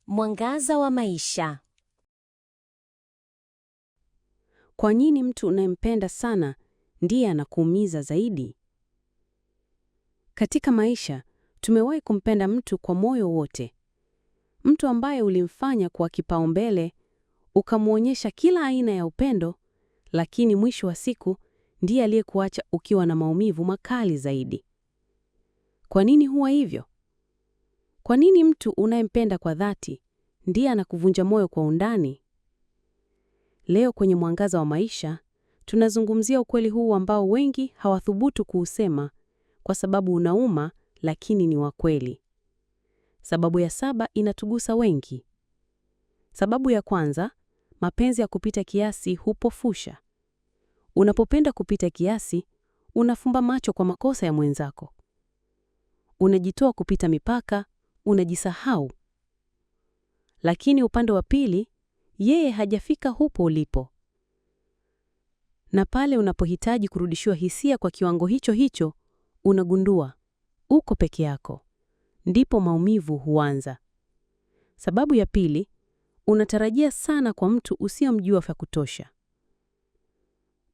Mwangaza wa maisha. Kwa nini mtu unayempenda sana ndiye anakuumiza zaidi? Katika maisha, tumewahi kumpenda mtu kwa moyo wote. Mtu ambaye ulimfanya kwa kipaumbele, ukamwonyesha kila aina ya upendo, lakini mwisho wa siku ndiye aliyekuacha ukiwa na maumivu makali zaidi. Kwa nini huwa hivyo? Kwa nini mtu unayempenda kwa dhati ndiye anakuvunja moyo kwa undani? Leo kwenye Mwangaza wa Maisha, tunazungumzia ukweli huu ambao wengi hawathubutu kuusema kwa sababu unauma, lakini ni wa kweli. Sababu ya 7 inatugusa wengi. Sababu ya kwanza, mapenzi ya kupita kiasi hupofusha. Unapopenda kupita kiasi, unafumba macho kwa makosa ya mwenzako. Unajitoa kupita mipaka, unajisahau. Lakini upande wa pili, yeye hajafika hupo ulipo. Na pale unapohitaji kurudishiwa hisia kwa kiwango hicho hicho, unagundua uko peke yako. Ndipo maumivu huanza. Sababu ya pili, unatarajia sana kwa mtu usiyemjua vya kutosha.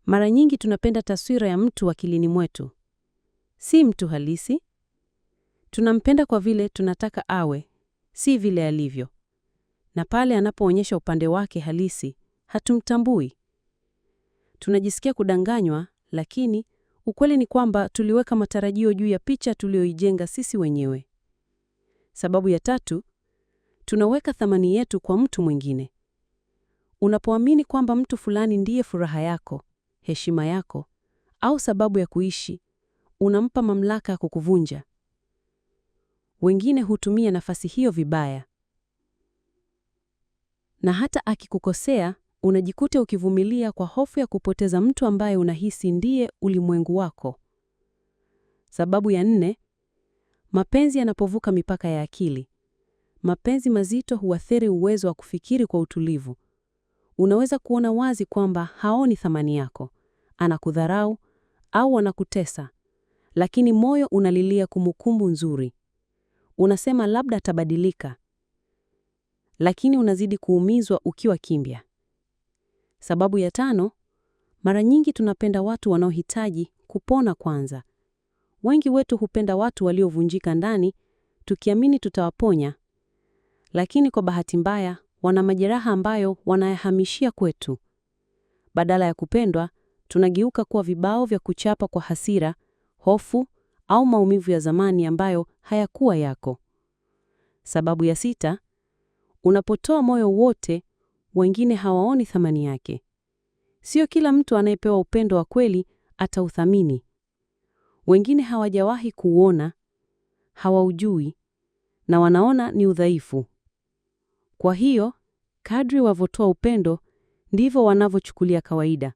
Mara nyingi tunapenda taswira ya mtu akilini mwetu, si mtu halisi. Tunampenda kwa vile tunataka awe, si vile alivyo. Na pale anapoonyesha upande wake halisi, hatumtambui. Tunajisikia kudanganywa, lakini ukweli ni kwamba tuliweka matarajio juu ya picha tuliyoijenga sisi wenyewe. Sababu ya 3, tunaweka thamani yetu kwa mtu mwingine. Unapoamini kwamba mtu fulani ndiye furaha yako, heshima yako, au sababu ya kuishi, unampa mamlaka ya kukuvunja. Wengine hutumia nafasi hiyo vibaya. Na hata akikukosea, unajikuta ukivumilia kwa hofu ya kupoteza mtu ambaye unahisi ndiye ulimwengu wako. Sababu ya 4, mapenzi yanapovuka mipaka ya akili. Mapenzi mazito huathiri uwezo wa kufikiri kwa utulivu. Unaweza kuona wazi kwamba haoni thamani yako, anakudharau au anakutesa, lakini moyo unalilia kumbukumbu nzuri. Unasema labda atabadilika, lakini unazidi kuumizwa ukiwa kimya. Sababu ya 5, mara nyingi tunapenda watu wanaohitaji kupona kwanza. Wengi wetu hupenda watu waliovunjika ndani, tukiamini tutawaponya. Lakini kwa bahati mbaya, wana majeraha ambayo wanayahamishia kwetu. Badala ya kupendwa, tunageuka kuwa vibao vya kuchapa kwa hasira, hofu au maumivu ya zamani ambayo hayakuwa yako. Sababu ya 6, unapotoa moyo wote, wengine hawaoni thamani yake. Sio kila mtu anayepewa upendo wa kweli atauthamini. Wengine hawajawahi kuuona, hawaujui, na wanaona ni udhaifu. Kwa hiyo, kadri wavotoa upendo, ndivyo wanavyochukulia kawaida.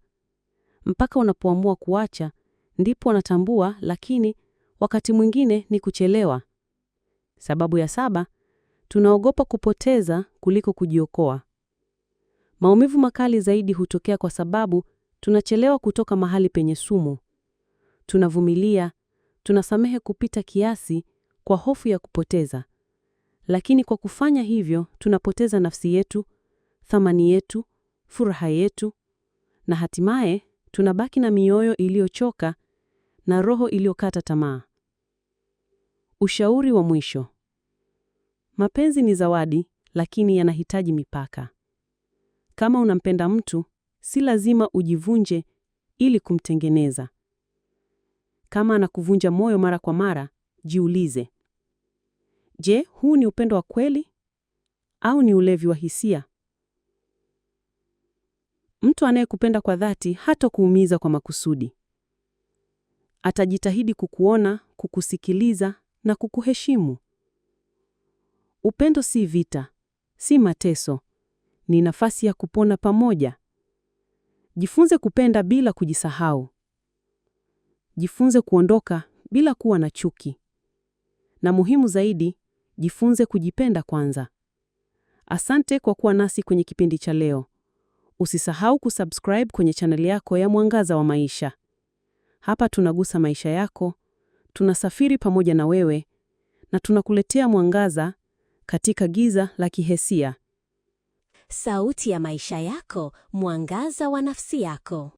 Mpaka unapoamua kuacha, ndipo wanatambua, lakini wakati mwingine ni kuchelewa. Sababu ya 7, tunaogopa kupoteza kuliko kujiokoa. Maumivu makali zaidi hutokea kwa sababu tunachelewa kutoka mahali penye sumu. Tunavumilia, tunasamehe kupita kiasi kwa hofu ya kupoteza. Lakini kwa kufanya hivyo, tunapoteza nafsi yetu, thamani yetu, furaha yetu, na hatimaye tunabaki na mioyo iliyochoka na roho iliyokata tamaa. Ushauri wa mwisho. Mapenzi ni zawadi, lakini yanahitaji mipaka. Kama unampenda mtu, si lazima ujivunje ili kumtengeneza. Kama anakuvunja moyo mara kwa mara, jiulize. Je, huu ni upendo wa kweli au ni ulevi wa hisia? Mtu anayekupenda kwa dhati hatakuumiza kwa makusudi. Atajitahidi kukuona, kukusikiliza na kukuheshimu. Upendo si vita, si mateso, ni nafasi ya kupona pamoja. Jifunze kupenda bila kujisahau. Jifunze kuondoka bila kuwa na chuki. Na muhimu zaidi, jifunze kujipenda kwanza. Asante kwa kuwa nasi kwenye kipindi cha leo. Usisahau kusubscribe kwenye channel yako ya Mwangaza wa Maisha. Hapa tunagusa maisha yako, tunasafiri pamoja na wewe, na tunakuletea mwangaza katika giza la kihisia. Sauti ya maisha yako, mwangaza wa nafsi yako.